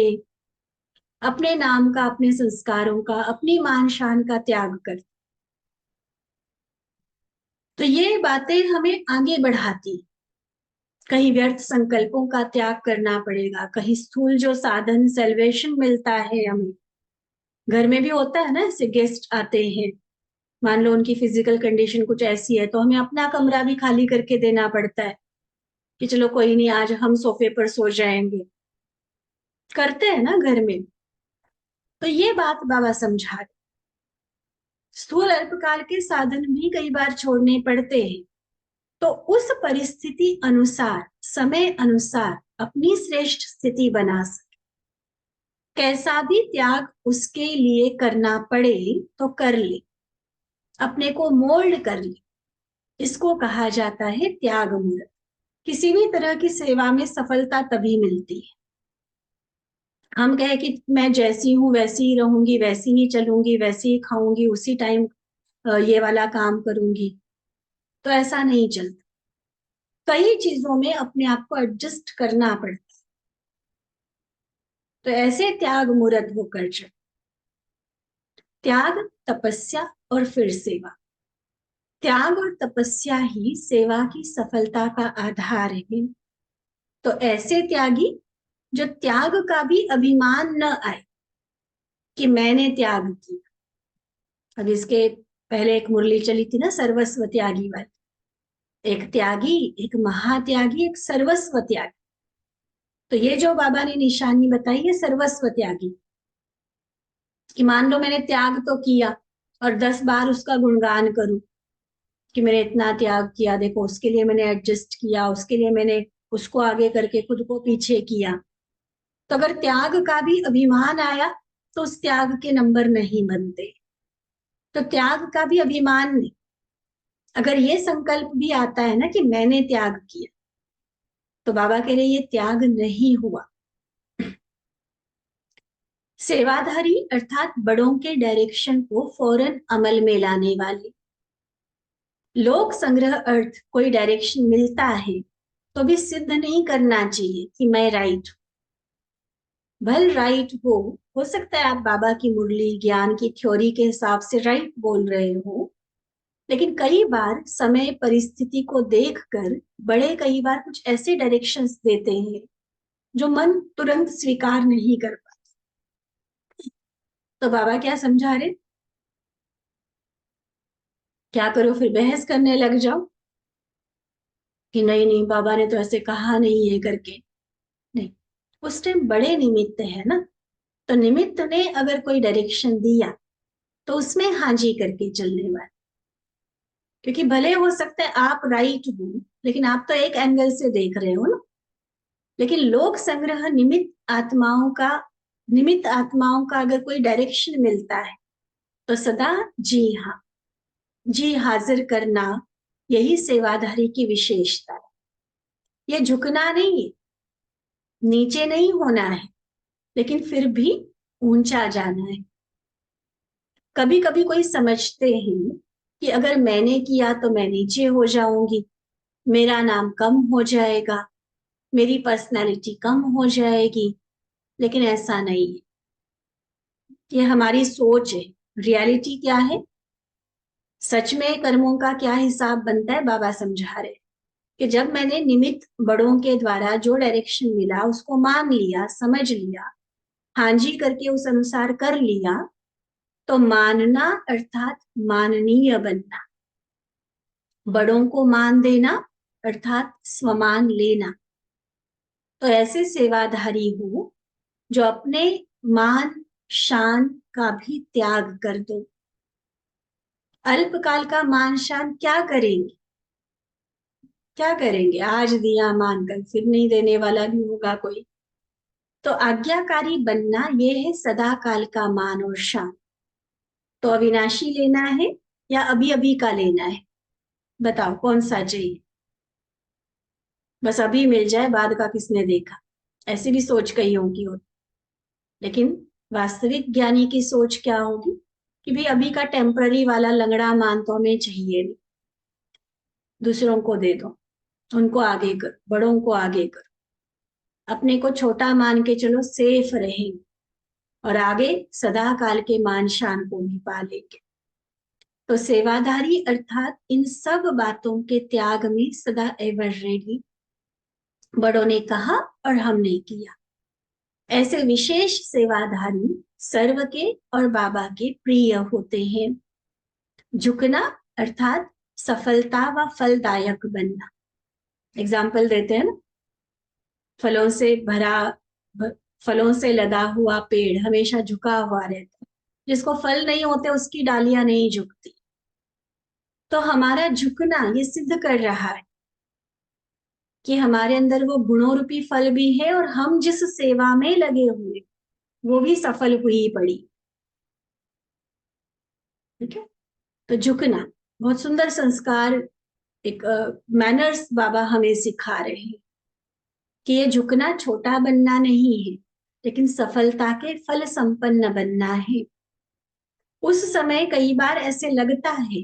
अपने नाम का, अपने संस्कारों का, अपनी मान शान का त्याग कर, तो ये बातें हमें आगे बढ़ाती। कहीं व्यर्थ संकल्पों का त्याग करना पड़ेगा, कहीं स्थूल जो साधन सेल्वेशन मिलता है हमें। घर में भी होता है ना, ऐसे गेस्ट आते हैं, मान लो उनकी फिजिकल कंडीशन कुछ ऐसी है तो हमें अपना कमरा भी खाली करके देना पड़ता है कि चलो कोई नहीं, आज हम सोफे पर सो जाएंगे। करते हैं ना घर में। तो ये बात बाबा समझा रहे। स्थूल अल्पकाल के साधन भी कई बार छोड़ने पड़ते हैं, तो उस परिस्थिति अनुसार, समय अनुसार अपनी श्रेष्ठ स्थिति बना सके। कैसा भी त्याग उसके लिए करना पड़े तो कर ले, अपने को मोल्ड कर ले। इसको कहा जाता है त्याग मूर्त। किसी भी तरह की सेवा में सफलता तभी मिलती है। हम कहे कि मैं जैसी हूं वैसी ही रहूंगी, वैसी ही चलूंगी, वैसी ही खाऊंगी, उसी टाइम ये वाला काम करूंगी, तो ऐसा नहीं चलता। कई चीजों में अपने आप को एडजस्ट करना पड़ता है। तो ऐसे त्याग मूर्त होकर चल। त्याग, तपस्या और फिर सेवा। त्याग और तपस्या ही सेवा की सफलता का आधार है। तो ऐसे त्यागी जो त्याग का भी अभिमान न आए कि मैंने त्याग किया। अब इसके पहले एक मुरली चली थी ना, सर्वस्व त्यागी वाली। एक त्यागी, एक महात्यागी, एक सर्वस्व त्यागी। तो ये जो बाबा ने निशानी बताई है सर्वस्व त्यागी, कि मान लो मैंने त्याग तो किया और 10 बार उसका गुणगान करूं कि मैंने इतना त्याग किया, देखो उसके लिए मैंने एडजस्ट किया, उसके लिए मैंने उसको आगे करके खुद को पीछे किया। तो अगर त्याग का भी अभिमान आया तो उस त्याग के नंबर नहीं बनते। तो त्याग का भी अभिमान नहीं, अगर ये संकल्प भी आता है ना कि मैंने त्याग किया, तो बाबा कह रहे ये त्याग नहीं हुआ। सेवाधारी अर्थात बड़ों के डायरेक्शन को फौरन अमल में लाने वाले। लोक संग्रह अर्थ कोई डायरेक्शन मिलता है तो भी सिद्ध नहीं करना चाहिए कि मैं राइट हूं। भल राइट हो सकता है आप बाबा की मुरली ज्ञान की थ्योरी के हिसाब से राइट बोल रहे हो, लेकिन कई बार समय परिस्थिति को देखकर बड़े कई बार कुछ ऐसे डायरेक्शंस देते हैं जो मन तुरंत स्वीकार नहीं कर पाता। तो बाबा क्या समझा रहे? क्या करो फिर? बहस करने लग जाओ कि नहीं नहीं बाबा ने तो ऐसे कहा नहीं है करके। नहीं, उस टाइम बड़े निमित्त है ना, तो निमित्त ने अगर कोई डायरेक्शन दिया तो उसमें हाँ जी करके चलने वाले। क्योंकि भले हो सकता है आप राइट हो, लेकिन आप तो एक एंगल से देख रहे हो ना। लेकिन लोक संग्रह निमित्त आत्माओं का अगर कोई डायरेक्शन मिलता है तो सदा जी हाँ, जी हाजिर करना, यही सेवाधारी की विशेषता है। ये झुकना नहीं है, नीचे नहीं होना है, लेकिन फिर भी ऊंचा जाना है। कभी कभी कोई समझते हैं कि अगर मैंने किया तो मैं नीचे हो जाऊंगी, मेरा नाम कम हो जाएगा, मेरी पर्सनालिटी कम हो जाएगी, लेकिन ऐसा नहीं है। ये हमारी सोच है। रियलिटी क्या है? सच में कर्मों का क्या हिसाब बनता है? बाबा समझा रहे कि जब मैंने निमित्त बड़ों के द्वारा जो डायरेक्शन मिला उसको मान लिया, समझ लिया, हाँ जी करके उस अनुसार कर लिया, तो मानना अर्थात माननीय बनना। बड़ों को मान देना अर्थात स्वमान लेना। तो ऐसे सेवाधारी हो जो अपने मान शान का भी त्याग कर दो। अल्पकाल का मान शान क्या करेंगे? क्या करेंगे? आज दिया मान कर फिर नहीं देने वाला भी होगा कोई। तो आज्ञाकारी बनना ये है सदा काल का मान और शान। तो अविनाशी लेना है या अभी अभी का लेना है? बताओ कौन सा चाहिए? बस अभी मिल जाए, बाद का किसने देखा, ऐसी भी सोच कईयों की होती। लेकिन वास्तविक ज्ञानी की सोच क्या होगी कि भाई अभी का टेम्पररी वाला लंगड़ा मान तो हमें चाहिए नहीं, दूसरों को दे दो, उनको आगे कर, बड़ों को आगे कर, अपने को छोटा मान के चलो, सेफ रहेंगे और आगे सदा काल के मान शान को भी पालेंगे। तो सेवाधारी अर्थात इन सब बातों के त्याग में सदा एवर रेडी। बड़ों ने कहा और हमने किया। ऐसे विशेष सेवाधारी सर्व के और बाबा के प्रिय होते हैं। झुकना अर्थात सफलता व फलदायक बनना। एग्जाम्पल देते हैं ना, फलों से भरा फलों से लदा हुआ पेड़ हमेशा झुका हुआ रहता है, जिसको फल नहीं होते उसकी डालियां नहीं झुकती। तो हमारा झुकना ये सिद्ध कर रहा है कि हमारे अंदर वो गुणों रूपी फल भी है और हम जिस सेवा में लगे हुए वो भी सफल हुई पड़ी। ठीक है। तो झुकना बहुत सुंदर संस्कार, एक मैनर्स बाबा हमें सिखा रहे हैं कि ये झुकना छोटा बनना नहीं है, लेकिन सफलता के फल संपन्न बनना है। उस समय कई बार ऐसे लगता है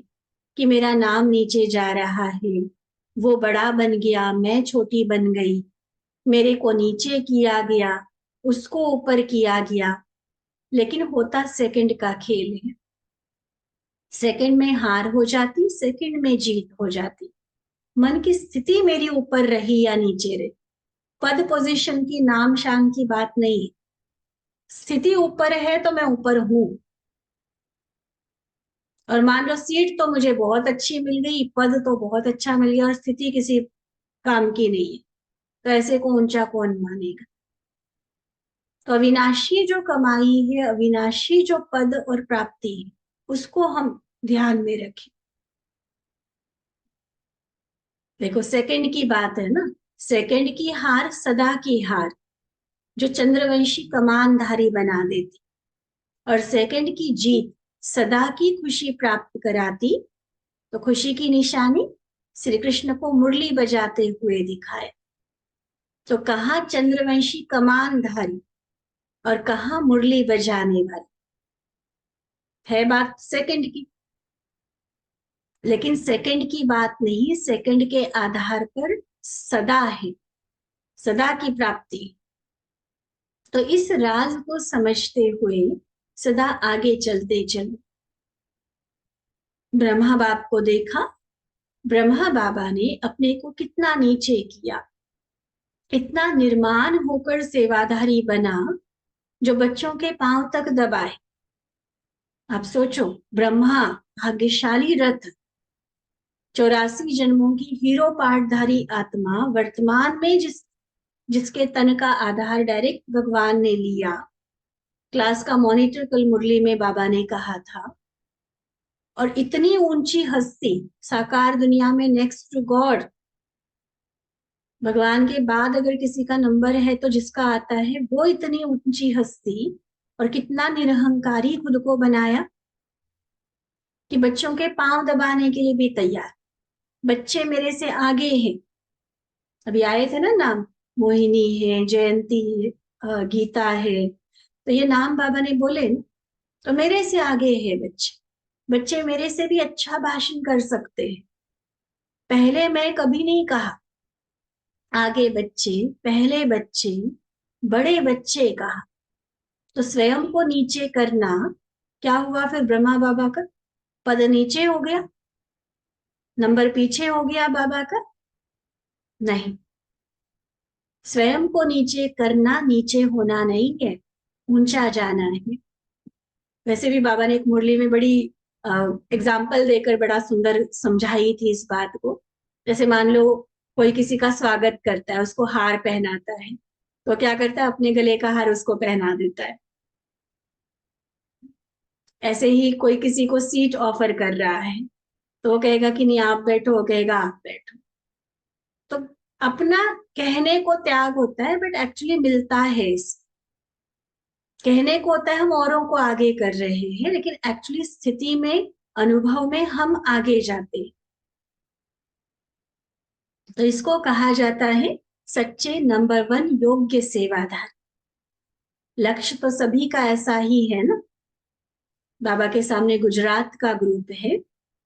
कि मेरा नाम नीचे जा रहा है, वो बड़ा बन गया, मैं छोटी बन गई, मेरे को नीचे किया गया, उसको ऊपर किया गया। लेकिन होता सेकंड का खेल है। सेकंड में हार हो जाती, सेकंड में जीत हो जाती। मन की स्थिति मेरी ऊपर रही या नीचे रही, पद पोजीशन की नाम शान की बात नहीं है। स्थिति ऊपर है तो मैं ऊपर हूं, और मान लो सीट तो मुझे बहुत अच्छी मिल गई, पद तो बहुत अच्छा मिल गया और स्थिति किसी काम की नहीं है, तो ऐसे को ऊंचा कौन मानेगा? तो अविनाशी जो कमाई है, अविनाशी जो पद और प्राप्ति है, उसको हम ध्यान में रखें। देखो सेकंड की बात है ना, सेकंड की हार सदा की हार जो चंद्रवंशी कमानधारी बना देती, और सेकंड की जीत सदा की खुशी प्राप्त कराती। तो खुशी की निशानी श्री कृष्ण को मुरली बजाते हुए दिखाए। तो कहा चंद्रवंशी कमानधारी और कहा मुरली बजाने वाली, है बात सेकंड की। लेकिन सेकंड की बात नहीं, सेकंड के आधार पर सदा है, सदा की प्राप्ति। तो इस राज को समझते हुए सदा आगे चलते चलो। ब्रह्मा बाप को देखा, ब्रह्मा बाबा ने अपने को कितना नीचे किया, इतना निर्माण होकर सेवाधारी बना जो बच्चों के पांव तक दबाए। आप सोचो, ब्रह्मा भाग्यशाली रथ, 84 जन्मों की हीरो पाठधारी आत्मा, वर्तमान में जिसके तन का आधार डायरेक्ट भगवान ने लिया। क्लास का मॉनिटर कल मुरली में बाबा ने कहा था। और इतनी ऊंची हस्ती साकार दुनिया में नेक्स्ट टू गॉड, भगवान के बाद अगर किसी का नंबर है तो जिसका आता है वो इतनी ऊंची हस्ती, और कितना निरहंकारी खुद को बनाया कि बच्चों के पांव दबाने के लिए भी तैयार। बच्चे मेरे से आगे हैं, अभी आए थे ना नाम, मोहिनी है, जयंती है, गीता है, तो ये नाम बाबा ने बोले ना, तो मेरे से आगे है बच्चे। बच्चे मेरे से भी अच्छा भाषण कर सकते हैं। पहले मैं कभी नहीं कहा, आगे बच्चे, पहले बच्चे, बड़े बच्चे कहा। तो स्वयं को नीचे करना क्या हुआ फिर? ब्रह्मा बाबा का पद नीचे हो गया, नंबर पीछे हो गया बाबा का? नहीं, स्वयं को नीचे करना नीचे होना नहीं है, ऊंचा जाना है। वैसे भी बाबा ने एक मुरली में बड़ी एग्जाम्पल देकर बड़ा सुंदर समझाई थी इस बात को। जैसे मान लो कोई किसी का स्वागत करता है, उसको हार पहनाता है, तो क्या करता है, अपने गले का हार उसको पहना देता है। ऐसे ही कोई किसी को सीट ऑफर कर रहा है, तो वो कहेगा कि नहीं आप बैठो, वो कहेगा आप बैठो। तो अपना कहने को त्याग होता है, बट एक्चुअली मिलता है इस कहने को होता है हम औरों को आगे कर रहे हैं, लेकिन एक्चुअली स्थिति में, अनुभव में हम आगे जाते हैं। तो इसको कहा जाता है सच्चे नंबर 1 योग्य सेवादार। लक्ष्य तो सभी का ऐसा ही है ना। बाबा के सामने गुजरात का ग्रुप है,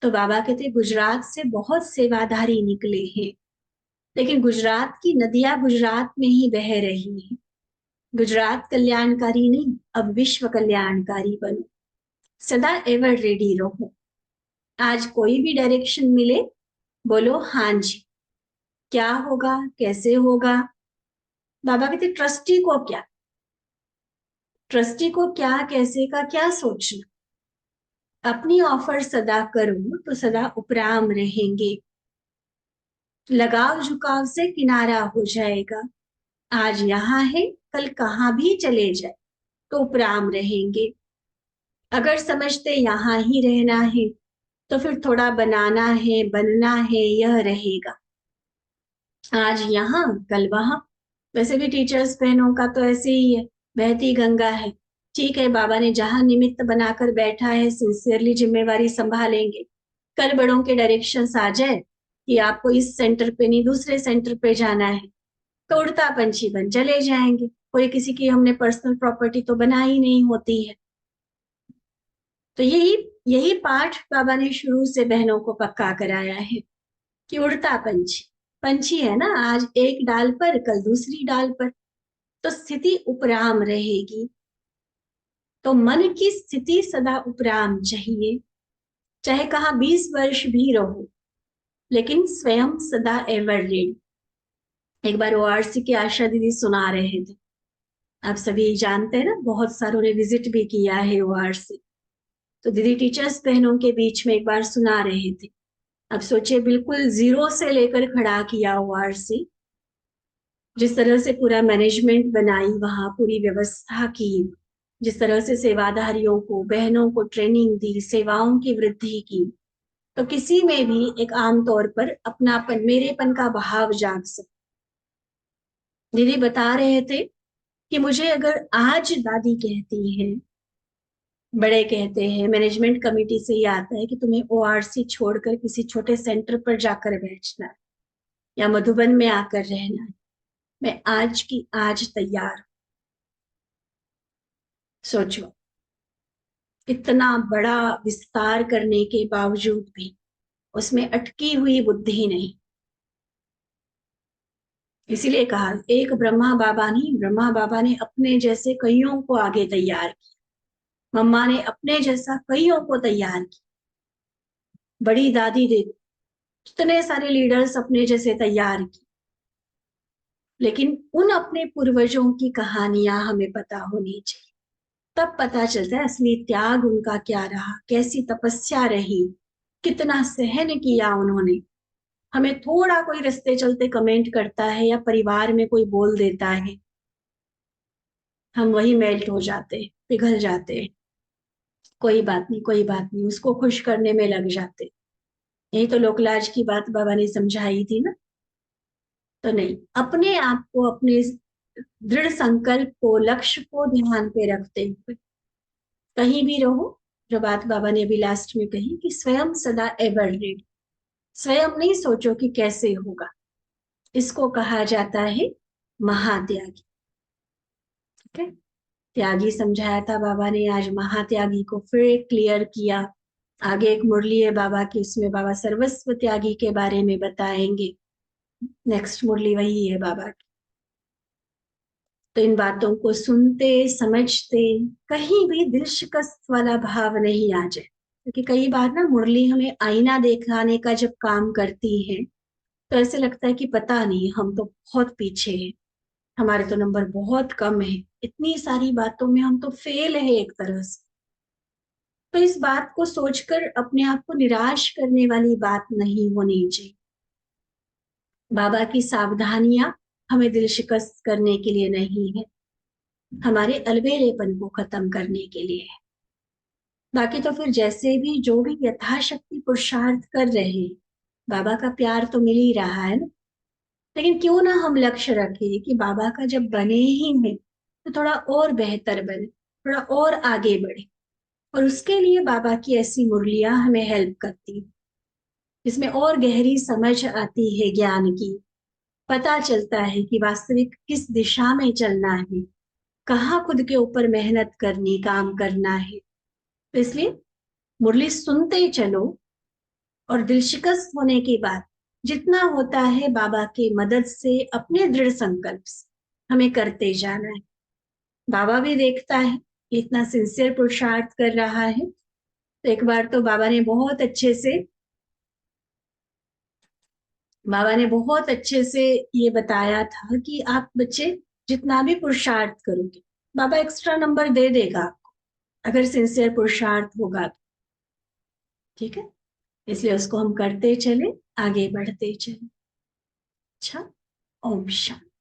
तो बाबा कहते गुजरात से बहुत सेवाधारी निकले हैं, लेकिन गुजरात की नदियां गुजरात में ही बह रही हैं। गुजरात कल्याणकारी नहीं, अब विश्व कल्याणकारी बनो। सदा एवर रेडी रहो। आज कोई भी डायरेक्शन मिले, बोलो हाँ जी। क्या होगा, कैसे होगा, बाबा कहते ट्रस्टी को क्या, ट्रस्टी को क्या, कैसे का क्या सोचना। अपनी ऑफर सदा करो तो सदा उपराम रहेंगे। लगाव झुकाव से किनारा हो जाएगा। आज यहाँ है, कल कहाँ भी चले जाए तो उपराम रहेंगे। अगर समझते यहाँ ही रहना है, तो फिर थोड़ा बनाना है, बनना है, यह रहेगा। आज यहाँ कल वहां। वैसे भी टीचर्स बहनों का तो ऐसे ही है, बहती गंगा है। ठीक है, बाबा ने जहां निमित्त बनाकर बैठा है, सिंसियरली जिम्मेवारी संभालेंगे। कल बड़ों के डायरेक्शंस आ जाए कि आपको इस सेंटर पे नहीं दूसरे सेंटर पे जाना है, तो उड़ता पंछी बन चले जाएंगे। कोई किसी की हमने पर्सनल प्रॉपर्टी तो बनाई नहीं होती है। तो यही यही पाठ बाबा ने शुरू से बहनों को पक्का कराया है कि उड़ता पंछी, पंछी है ना, आज एक डाल पर, कल दूसरी डाल पर, तो स्थिति उपराम रहेगी। तो मन की स्थिति सदा उपराम चाहिए, चाहे कहाँ 20 वर्ष भी रहो, लेकिन स्वयं सदा एवर रेडी। एक बार ओआरसी की आशा दीदी सुना रहे थे, आप सभी जानते हैं ना, बहुत सारों ने विजिट भी किया है ओआरसी। तो दीदी टीचर्स बहनों के बीच में एक बार सुना रहे थे। अब सोचिए, बिल्कुल जीरो से लेकर खड़ा किया ओआरसी, जिस तरह से पूरा मैनेजमेंट बनाई, वहां पूरी व्यवस्था की, जिस तरह से सेवाधारियों को, बहनों को ट्रेनिंग दी, सेवाओं की वृद्धि की, तो किसी में भी एक आम तौर पर अपनापन, मेरेपन का भाव जाग सकता। दीदी बता रहे थे कि मुझे अगर आज दादी कहती हैं, बड़े कहते हैं, मैनेजमेंट कमेटी से ये आता है कि तुम्हें ओआरसी छोड़कर किसी छोटे सेंटर पर जाकर बैठना है या मधुबन में आकर रहना है, मैं आज की आज तैयार। सोचो, इतना बड़ा विस्तार करने के बावजूद भी उसमें अटकी हुई बुद्धि नहीं। इसीलिए कहा एक ब्रह्मा बाबा नहीं, ब्रह्मा बाबा ने अपने जैसे कईयों को आगे तैयार किया, मम्मा ने अपने जैसा कईयों को तैयार किया, बड़ी दादी दे कितने सारे लीडर्स अपने जैसे तैयार किए। लेकिन उन अपने पूर्वजों की कहानियां हमें पता होनी चाहिए, तब पता चलता है असली त्याग उनका क्या रहा, कैसी तपस्या रही, कितना सहन किया उन्होंने। हमें थोड़ा कोई रास्ते चलते कमेंट करता है या परिवार में कोई बोल देता है, हम वही मेल्ट हो जाते हैं, पिघल जाते हैं। कोई बात नहीं, कोई बात नहीं, उसको खुश करने में लग जाते। यही तो लोकलाज की बात बाबा ने समझाई थी ना। तो नहीं, अपने आप को, अपने दृढ़ संकल्प को, लक्ष्य को ध्यान पे रखते हुए कहीं भी रहो। जो बात बाबा ने अभी लास्ट में कही कि स्वयं सदा एवर रेडी। स्वयं नहीं सोचो कि कैसे होगा, इसको कहा जाता है महात्यागी। ठीक है, त्यागी समझाया था बाबा ने, आज महात्यागी को फिर क्लियर किया। आगे एक मुरली है बाबा की, उसमें बाबा सर्वस्व त्यागी के बारे में बताएंगे। नेक्स्ट मुरली वही है बाबा की। तो इन बातों को सुनते समझते कहीं भी दिल शिकस्त वाला भाव नहीं आ जाए, क्योंकि कई बार ना मुरली हमें आईना दिखाने का जब काम करती है, तो ऐसे लगता है कि पता नहीं, हम तो बहुत पीछे हैं, हमारे तो नंबर बहुत कम है, इतनी सारी बातों में हम तो फेल है एक तरह से। तो इस बात को सोचकर अपने आप को निराश करने वाली बात नहीं होनी चाहिए। बाबा की सावधानियां हमें दिल शिकस्त करने के लिए नहीं है, हमारे अलबेलेपन को खत्म करने के लिए है। बाकी तो फिर जैसे भी जो भी यथाशक्ति पुरुषार्थ कर रहे हैं, बाबा का प्यार तो मिल ही रहा है ना। लेकिन क्यों ना हम लक्ष्य रखें कि बाबा का जब बने ही हैं तो थोड़ा और बेहतर बने, थोड़ा और आगे बढ़े। और उसके लिए बाबा की ऐसी मुरलियां हमें हेल्प करती हैं, जिसमें और गहरी समझ आती है ज्ञान की। पता चलता है कि वास्तविक किस दिशा में चलना है, कहाँ खुद के ऊपर मेहनत करनी, काम करना है। तो इसलिए मुरली सुनते चलो, और दिल शिकस्त होने के बाद जितना होता है बाबा के मदद से, अपने दृढ़ संकल्प से हमें करते जाना है। बाबा भी देखता है कि इतना सिंसियर पुरुषार्थ कर रहा है। तो एक बार तो बाबा ने बहुत अच्छे से ये बताया था कि आप बच्चे जितना भी पुरुषार्थ करोगे, बाबा एक्स्ट्रा नंबर दे देगा आपको, अगर सिंसियर पुरुषार्थ होगा तो। ठीक है, इसलिए उसको हम करते चले, आगे बढ़ते चले। अच्छा, ओम शांति।